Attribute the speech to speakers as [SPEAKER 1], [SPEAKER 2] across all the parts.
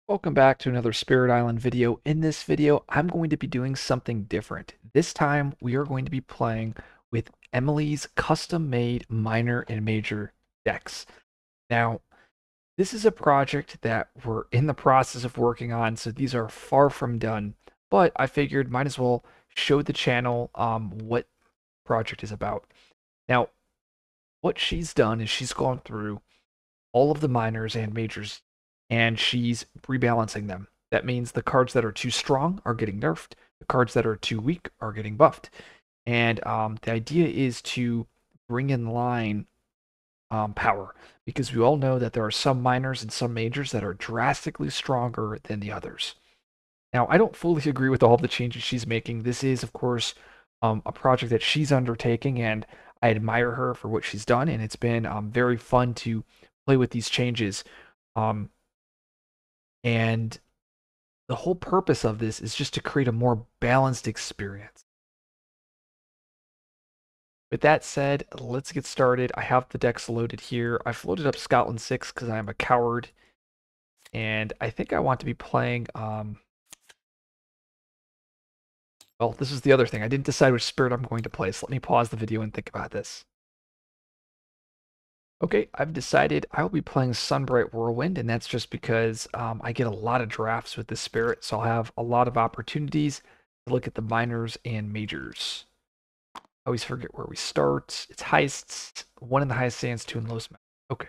[SPEAKER 1] Welcome back to another Spirit Island video. In this video, I'm going to be doing something different. This time, we are going to be playing with Emily's custom-made minor and major decks. Now, this is a project that we're in the process of working on, so these are far from done. But I figured might as well show the channel what the project is about. Now, what she's done is she's gone through all of the minors and majors, and she's rebalancing them. That means the cards that are too strong are getting nerfed, the cards that are too weak are getting buffed. And the idea is to bring in line power, because we all know that there are some minors and some majors that are drastically stronger than the others. Now, I don't fully agree with all of the changes she's making. This is, of course, a project that she's undertaking, and I admire her for what she's done, and it's been very fun to play with these changes. Um, and the whole purpose of this is just to create a more balanced experience. With that said, let's get started. I have the decks loaded here. I've loaded up Scotland 6 because I'm a coward. And I think I want to be playing... well, this is the other thing. I didn't decide which spirit I'm going to play, so let me pause the video and think about this. Okay, I've decided I will be playing Sunbright Whirlwind, and that's just because I get a lot of drafts with this spirit, so I'll have a lot of opportunities to look at the minors and majors. I always forget where we start. It's heists, 1 in the highest sands, 2 in the lowest mountain. Okay.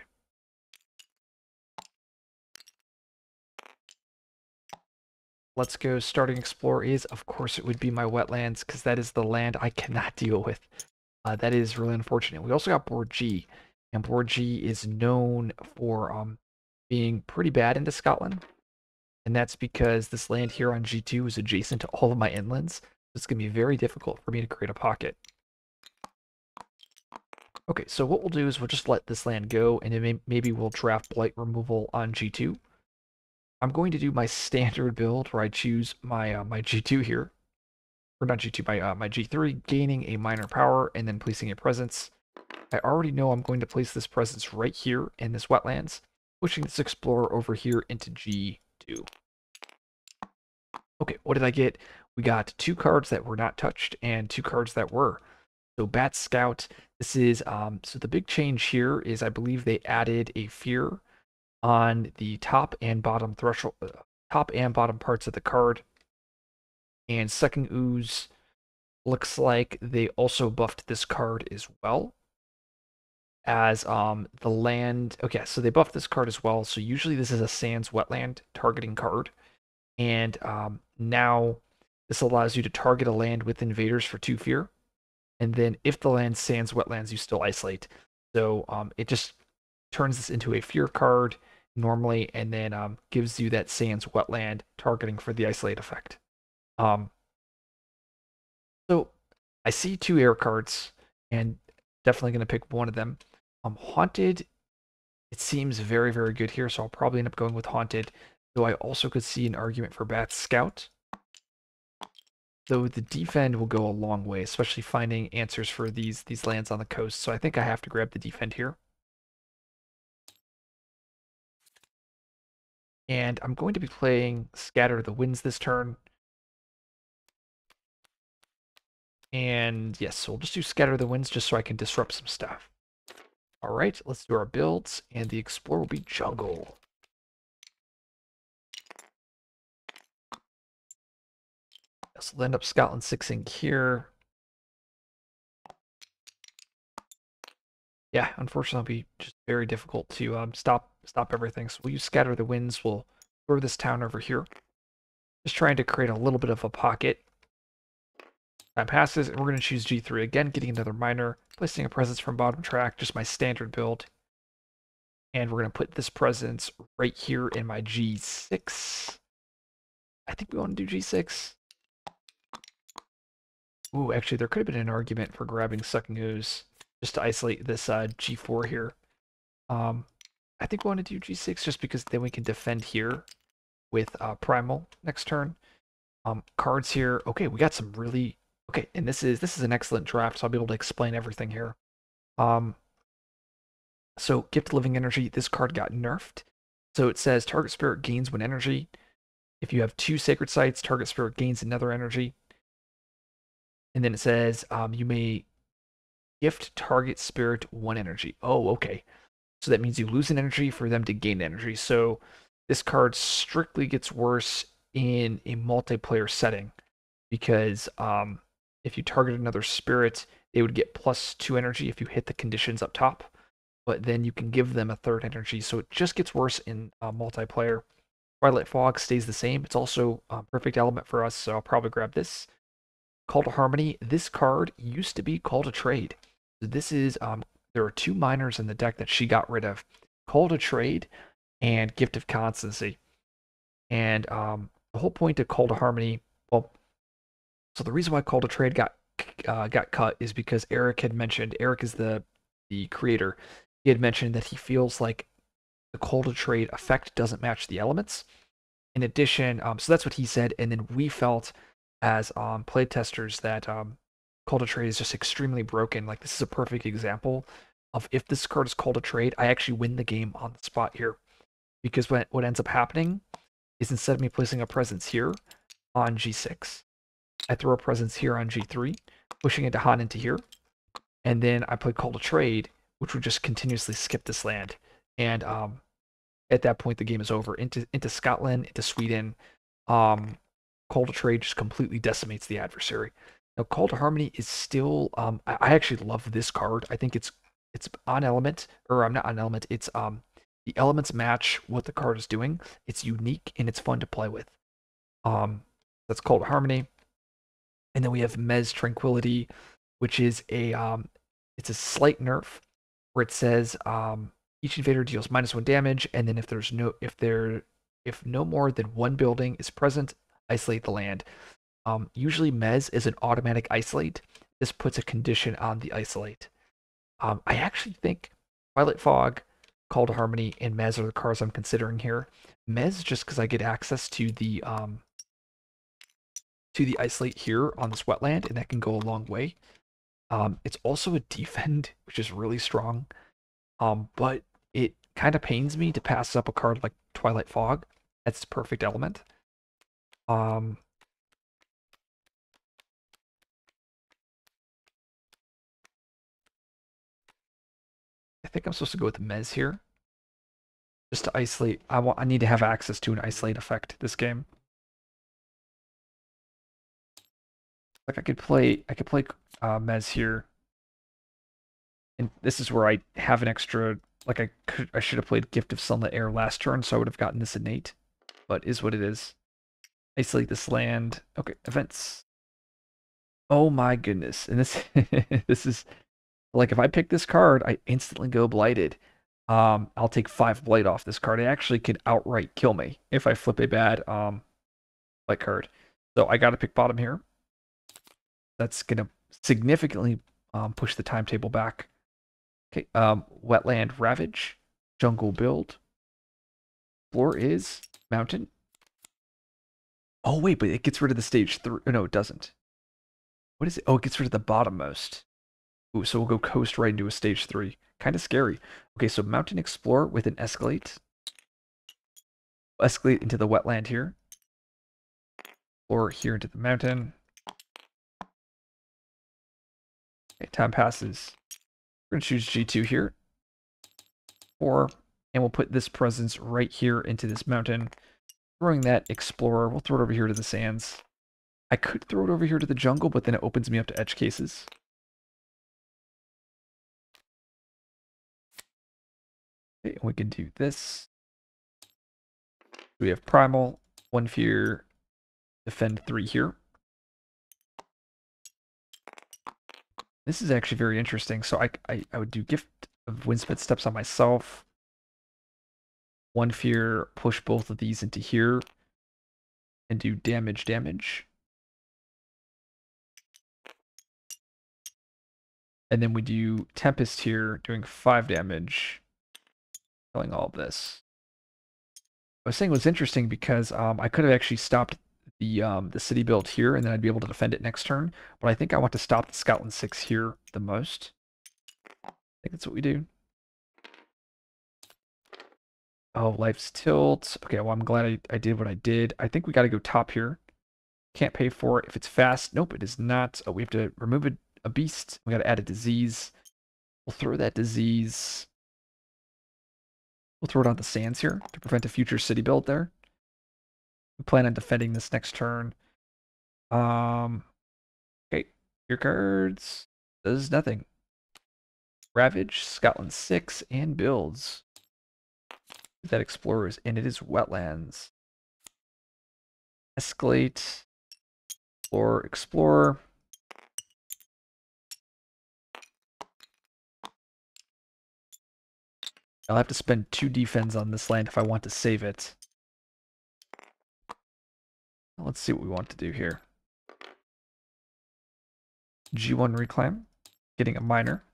[SPEAKER 1] Let's go. Starting Explore is, of course, it would be my wetlands, because that is the land I cannot deal with. That is really unfortunate. We also got Board G, and Board G is known for being pretty bad into Scotland. And that's because this land here on G2 is adjacent to all of my inlands. So it's going to be very difficult for me to create a pocket. Okay, so what we'll do is we'll just let this land go, and then maybe we'll draft blight removal on G2. I'm going to do my standard build where I choose my my G2 here, or not G2, my G3, gaining a minor power and then placing a presence. I already know I'm going to place this presence right here in this wetlands, pushing this explorer over here into G2. Okay, what did I get? We got 2 cards that were not touched and 2 cards that were. So Bat Scout, this is, so the big change here is I believe they added a fear on the top and bottom threshold, top and bottom parts of the card. And Second Ooze looks like they also buffed this card as well as the land. Okay, so they buffed this card as well. So usually this is a Sands Wetland targeting card. And now this allows you to target a land with invaders for 2 fear. And then if the land Sands Wetlands, you still isolate. So it just turns this into a fear card normally, and then gives you that Sands Wetland targeting for the isolate effect. So I see 2 air cards, and definitely going to pick one of them. Haunted, it seems very, very good here, so I'll probably end up going with Haunted, though I also could see an argument for Bat Scout. Though the defend will go a long way, especially finding answers for these lands on the coast, so I think I have to grab the defend here. And I'm going to be playing Scatter the Winds this turn. And yes, so we'll just do Scatter the Winds just so I can disrupt some stuff. All right, let's do our builds, and the Explorer will be Jungle. So we'll end up Scotland 6ing here. Yeah, unfortunately, it'll be just very difficult to stop everything. So we'll use Scatter the Winds. We'll throw this town over here. Just trying to create a little bit of a pocket. Time passes, and we're going to choose G3 again, getting another minor, placing a presence from bottom track, just my standard build. And we're going to put this presence right here in my G6. I think we want to do G6. Ooh, actually, there could have been an argument for grabbing Sucking Ooze just to isolate this G4 here. I think we want to do G6 just because then we can defend here with Primal next turn. Cards here. Okay, we got some really... Okay, and this is an excellent draft, so I'll be able to explain everything here. So Gift Living Energy, this card got nerfed. So it says target spirit gains 1 energy. If you have 2 sacred sites, target spirit gains another energy. And then it says you may gift target spirit 1 energy. Oh, okay. So that means you lose an energy for them to gain energy. So this card strictly gets worse in a multiplayer setting because if you target another spirit, they would get +2 energy if you hit the conditions up top. But then you can give them a third energy. So it just gets worse in multiplayer. Twilight Fog stays the same. It's also a perfect element for us, so I'll probably grab this. Call to Harmony. This card used to be Call to Trade. This is there are 2 minors in the deck that she got rid of. Call to Trade and Gift of Constancy. And the whole point of Call to Harmony, well, so the reason why Call to Trade got cut is because Eric had mentioned, Eric is the creator. He had mentioned that he feels like the Call to Trade effect doesn't match the elements. In addition, so that's what he said, and then we felt as playtesters that Call to Trade is just extremely broken. Like this is a perfect example of if this card is Call to Trade, I actually win the game on the spot here. Because what ends up happening is instead of me placing a presence here on G6, I throw a presence here on G3, pushing into Han into here, and then I play Call to Trade, which would just continuously skip this land. And at that point, the game is over. Into Scotland, into Sweden, Call to Trade just completely decimates the adversary. Now, Call to Harmony is still. I actually love this card. I think it's on element, or I'm not on element. It's the elements match what the card is doing. It's unique and it's fun to play with. That's Call to Harmony. And then we have Mez Tranquility, which is it's a slight nerf where it says each invader deals -1 damage, and then if no more than 1 building is present, isolate the land. Usually Mez is an automatic isolate. This puts a condition on the isolate. I actually think Twilight Fog, Call to Harmony, and Mez are the cards I'm considering here. Mez just because I get access to the isolate here on this wetland, and that can go a long way. It's also a defend, which is really strong. But it kind of pains me to pass up a card like Twilight Fog. That's perfect element. I think I'm supposed to go with Mez here. Just to isolate. I need to have access to an isolate effect this game. Like I could play Mez here. And this is where I have an extra, like I should have played Gift of Sunlit Air last turn, so I would have gotten this innate. But is what it is. Isolate this land. Okay, events. Oh my goodness. And this this is like if I pick this card, I instantly go blighted. I'll take 5 blight off this card. It actually could outright kill me if I flip a bad blight card. So I gotta pick bottom here. That's gonna significantly push the timetable back. Okay, wetland ravage, jungle build. Floor is mountain. Oh wait, but it gets rid of the stage 3. No, it doesn't. What is it? Oh, it gets rid of the bottommost. Ooh, so we'll go coast right into a stage 3. Kind of scary. Okay, so mountain explore with an escalate. Escalate into the wetland here. Or here into the mountain. Okay, time passes. We're going to choose G2 here. And we'll put this presence right here into this mountain. Throwing that explorer. We'll throw it over here to the sands. I could throw it over here to the jungle, but then it opens me up to edge cases. Okay, and we can do this. We have primal, 1 fear, defend 3 here. This is actually very interesting. So I would do Gift of Windsmith Steps on myself. 1 fear, push both of these into here. And do damage. And then we do Tempest here, doing 5 damage. Killing all of this. I was saying it was interesting because I could have actually stopped the city build here, and then I'd be able to defend it next turn. But I think I want to stop the Scotland 6 here the most. I think that's what we do. Oh, life's tilt. Okay, well, I'm glad I did what I did. I think we got to go top here. Can't pay for it. If it's fast, nope, it is not. Oh, we have to remove a beast. We got to add a disease. We'll throw that disease. We'll throw it on the sands here to prevent a future city build there. We plan on defending this next turn. Okay, your cards does nothing. Ravage, Scotland 6, and builds. That explorers, and it is wetlands. Escalate, explorer. I'll have to spend 2 defense on this land if I want to save it. Let's see what we want to do here. G1 reclaim, getting a miner.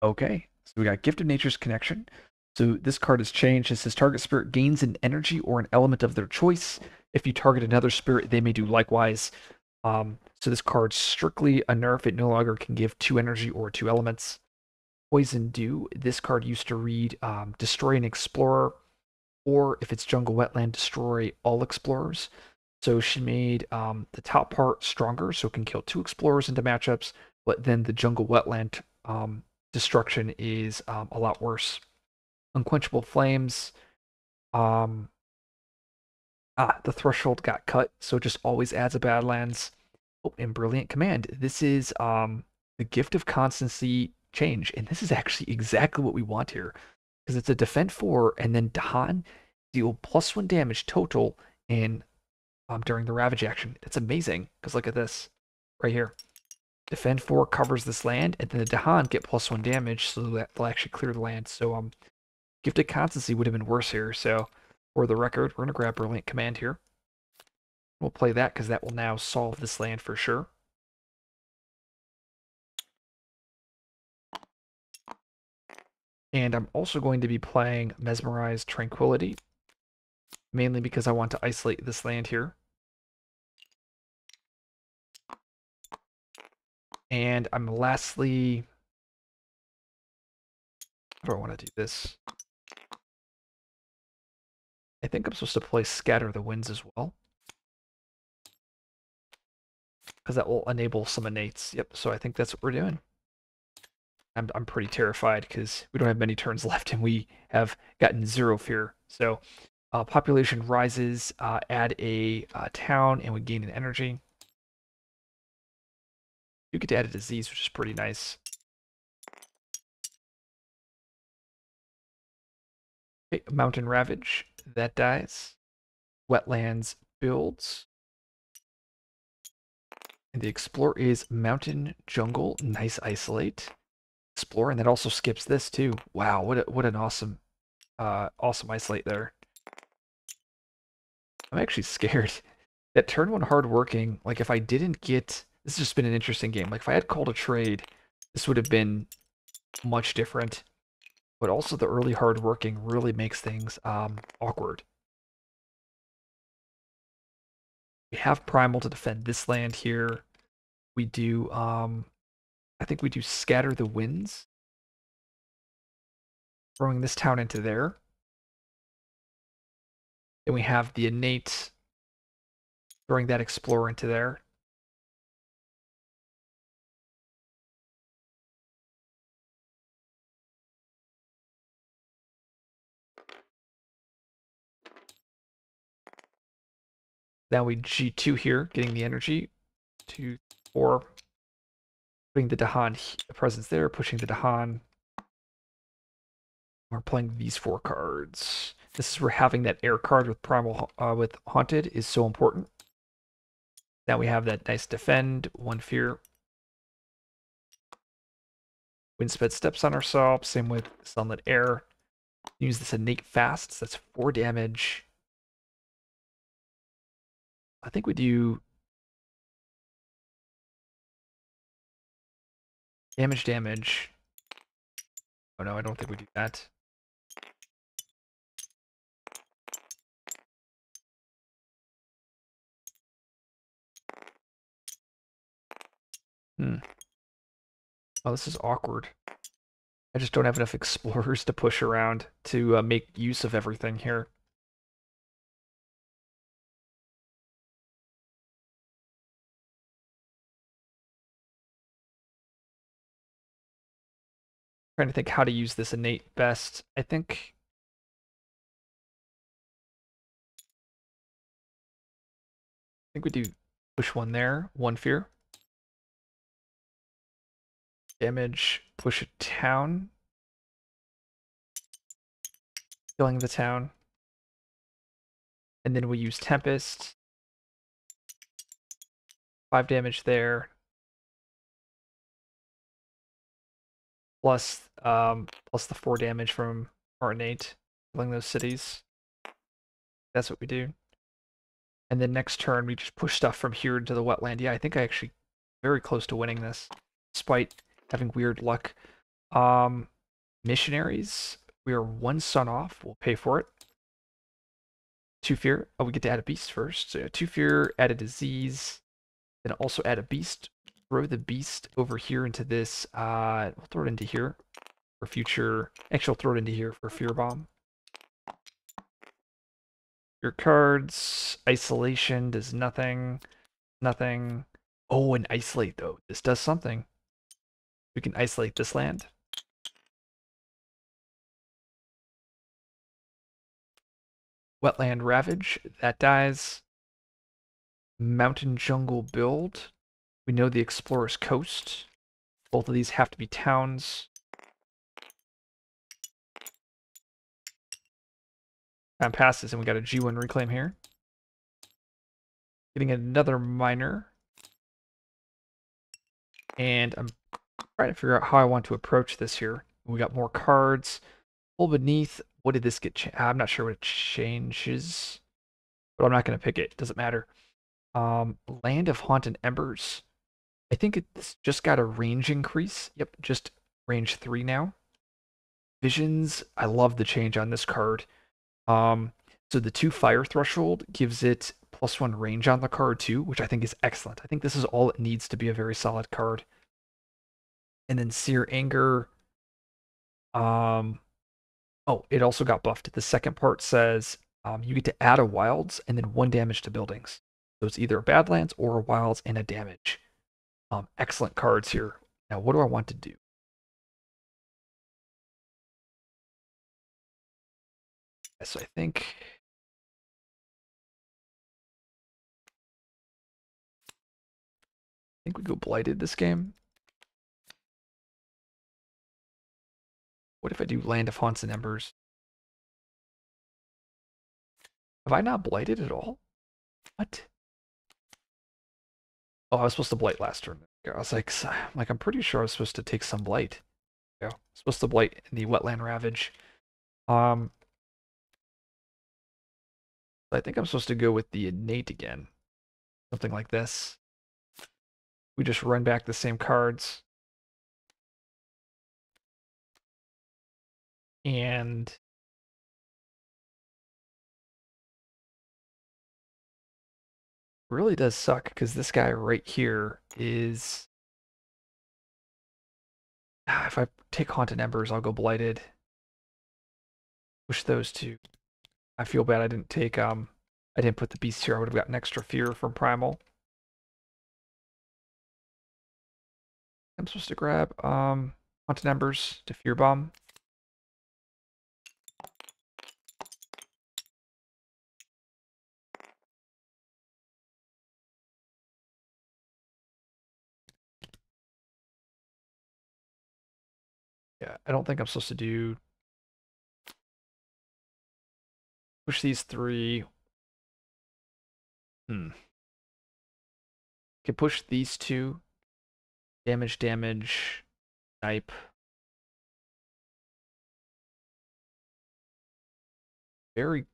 [SPEAKER 1] Okay, so we got Gift of Nature's Connection. So this card has changed. It says target spirit gains an energy or an element of their choice. If you target another spirit, they may do likewise. So this card's strictly a nerf. It no longer can give 2 energy or 2 elements. Poison Dew. This card used to read destroy an explorer, or if it's jungle wetland, destroy all explorers. So she made the top part stronger, so it can kill 2 explorers into matchups, but then the jungle wetland destruction is a lot worse. Unquenchable Flames. Um, the threshold got cut, so it just always adds a Badlands. Oh, and Brilliant Command. This is the Gift of Constancy change, and this is actually exactly what we want here, because it's a defend 4, and then Dahan deal +1 damage total in during the Ravage action. That's amazing, because look at this right here. Defend 4 covers this land, and then the Dahan get +1 damage, so that they'll actually clear the land. So Gifted Constancy would have been worse here. So for the record, we're gonna grab Brilliant Command here. We'll play that because that will now solve this land for sure. And I'm also going to be playing Mesmerized Tranquility, mainly because I want to isolate this land here. And I'm lastly, how do I want to do this? I think I'm supposed to play Scatter the Winds as well, because that will enable some innates. Yep, so I think that's what we're doing. I'm pretty terrified because we don't have many turns left and we have gotten 0 fear. So population rises, add a town, and we gain an energy. You get to add a disease, which is pretty nice. Okay, Mountain Ravage, that dies. Wetlands builds. And the Explore is Mountain Jungle, nice isolate. Explore, and that also skips this too. Wow, what an awesome awesome isolate there. I'm actually scared. That turn 1 hard working, like if I didn't get, this has just been an interesting game. Like if I had called a trade, this would have been much different. But also the early hard working really makes things awkward. We have Primal to defend this land here. We do, I think we do Scatter the Winds, throwing this town into there. Then we have the Innate, throwing that Explorer into there. Now we G2 here, getting the energy. 2, 4. Putting the Dahan presence there, pushing the Dahan. We're playing these 4 cards. This is where having that air card with Primal with Haunted is so important. Now we have that nice defend, 1 fear. Windsped steps on ourselves, same with Sunlit Air. Use this innate fast, so that's 4 damage. I think we do damage. Oh no, I don't think we do that. Oh, this is awkward. I just don't have enough explorers to push around to make use of everything here. Trying to think how to use this innate best. I think we do push one there, one fear. Damage, push a town. Killing the town. And then we use Tempest. 5 damage there. Plus the 4 damage from our innate. Killing those cities. That's what we do. And then next turn we just push stuff from here into the wetland. Yeah, I think I actually very close to winning this, despite having weird luck. Missionaries. We are 1 sun off. We'll pay for it. 2 fear. Oh, we get to add a beast first. So 2 fear, add a disease, then also add a beast. Throw the beast over here into this. We'll throw it into here for future. Actually, I'll throw it into here for fear bomb. Your cards. Isolation does nothing. Nothing. Oh, and isolate though. This does something. We can isolate this land. Wetland Ravage. That dies. Mountain Jungle Build. We know the Explorer's Coast. Both of these have to be towns. Time passes and we got a G1 reclaim here. Getting another miner. And I'm trying to figure out how I want to approach this here. We got more cards. Pull beneath. What did this get? I'm not sure what it changes, but I'm not going to pick it. Doesn't matter. Land of Haunted Embers. I think it's just got a range increase. Yep, just range 3 now. Visions. I love the change on this card. So the 2 fire threshold gives it +1 range on the card too, which I think is excellent. I think this is all it needs to be a very solid card. And then Sear Anger. Oh, it also got buffed. The second part says you get to add a wilds and then 1 damage to buildings. So it's either a Badlands or a wilds and a damage. Excellent cards here. Now, what do I want to do? So I think we go Blighted this game. What if I do Land of Haunts and Embers? Have I not Blighted at all? What? Oh, I was supposed to Blight last turn. I was like, I'm pretty sure I was supposed to take some Blight. Yeah, supposed to Blight in the Wetland Ravage. I think I'm supposed to go with the Innate again. Something like this. We just run back the same cards. And really does suck because this guy right here is. If I take Haunted Embers, I'll go Blighted. Push those 2. I feel bad I didn't take I didn't put the beast here. I would have gotten extra fear from Primal. I'm supposed to grab Haunted Embers to Fear Bomb. Yeah, I don't think I'm supposed to do push these 3. Can push these 2. Damage, snipe. Very.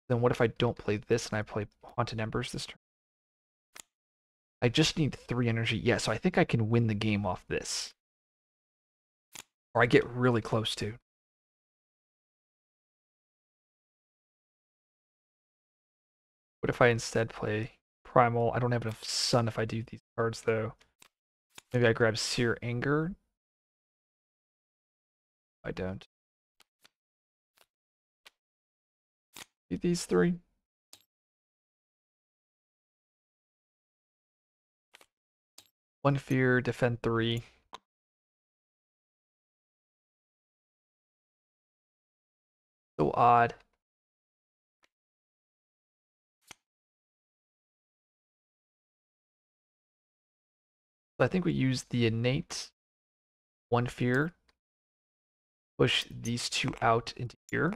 [SPEAKER 1] Then what if I don't play this and I play Haunted Embers this turn? I just need 3 energy. Yeah, so I think I can win the game off this. Or I get really close to. What if I instead play Primal? I don't have enough Sun if I do these cards, though. Maybe I grab Sear Anger. I don't. These three. One fear, defend 3. So odd. So I think we use the innate 1 fear. Push these 2 out into here.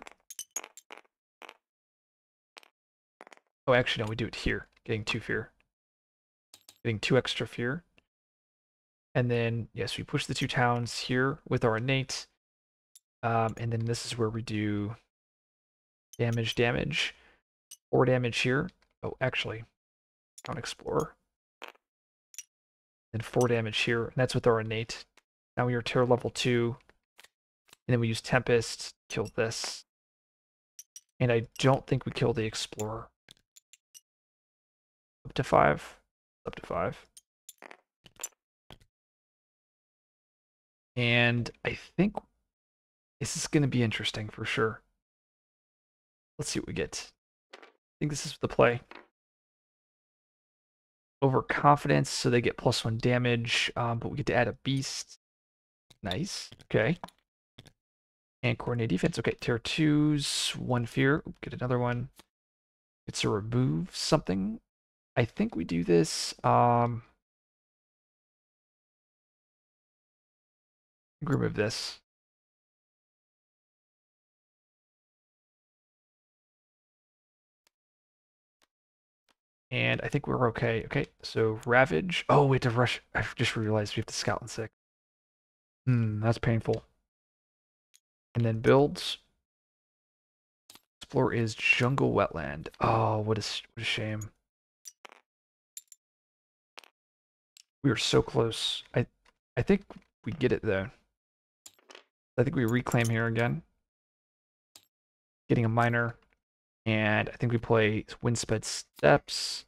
[SPEAKER 1] Oh, actually, no, we do it here. Getting 2 fear. Getting 2 extra fear. And then, yes, we push the 2 towns here with our innate. And then this is where we do damage. 4 damage here. Oh, actually, on Explorer. And 4 damage here. And that's with our innate. Now we are terror level 2. And then we use Tempest, kill this. And I don't think we kill the Explorer. Up to 5. Up to 5. And I think this is going to be interesting for sure. Let's see what we get. I think this is the play. Overconfidence, so they get +1 damage, but we get to add a beast. Nice. Okay. And coordinate defense. Okay, tier 2's 1 fear. Get another one. It's to remove something. I think we do this. Remove this. And I think we're okay. Okay, so Ravage. Oh, we have to rush. I just realized we have to scout in 6. That's painful. And then builds. Explore is jungle wetland. Oh, what a shame. We are so close. I think we get it though. I think we reclaim here again. Getting a minor. And I think we play Windsped Steps.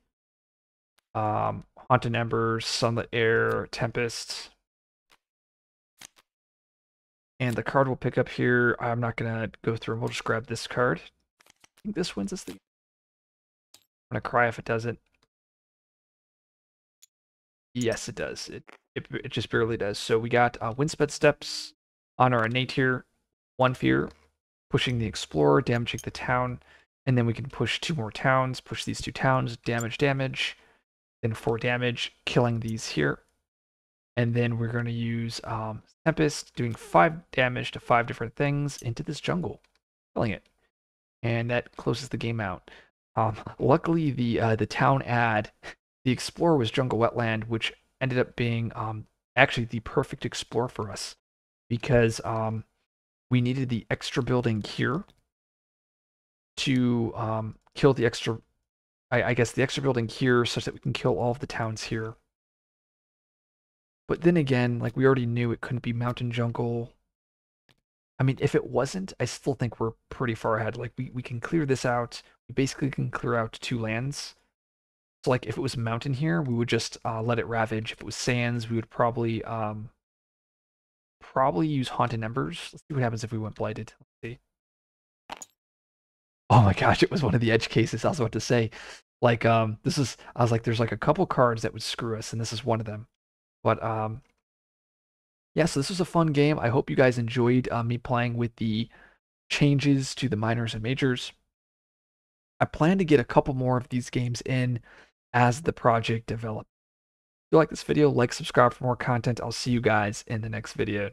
[SPEAKER 1] Haunted Embers, Sunlit Air, Tempest. And the card we'll pick up here, I'm not gonna go through and we'll just grab this card. I think this wins us the. I'm gonna cry if it doesn't. Yes, it does. It just barely does. So we got Windsped Steps on our innate here. 1 fear, pushing the Explorer, damaging the town, and then we can push 2 more towns, push these 2 towns, damage, then 4 damage, killing these here. And then we're going to use Tempest, doing 5 damage to 5 different things into this jungle, killing it. And that closes the game out. Luckily, the town ad, the Explorer was jungle wetland, which ended up being actually the perfect Explorer for us because we needed the extra building here to kill the extra, I guess the extra building here such that we can kill all of the towns here. But then again, like we already knew it couldn't be mountain jungle. I mean, if it wasn't, I still think we're pretty far ahead. Like we can clear this out. We basically can clear out 2 lands. So like if it was mountain here, we would just let it ravage. If it was sands, we would probably use Haunted Embers. Let's see what happens if we went blighted. Let's see. Oh my gosh, it was one of the edge cases I was about to say. Like I was like, there's like a couple cards that would screw us, and this is one of them. But yeah, so this was a fun game. I hope you guys enjoyed me playing with the changes to the minors and majors. I plan to get a couple more of these games in as the project develops. If you like this video, like, subscribe for more content. I'll see you guys in the next video.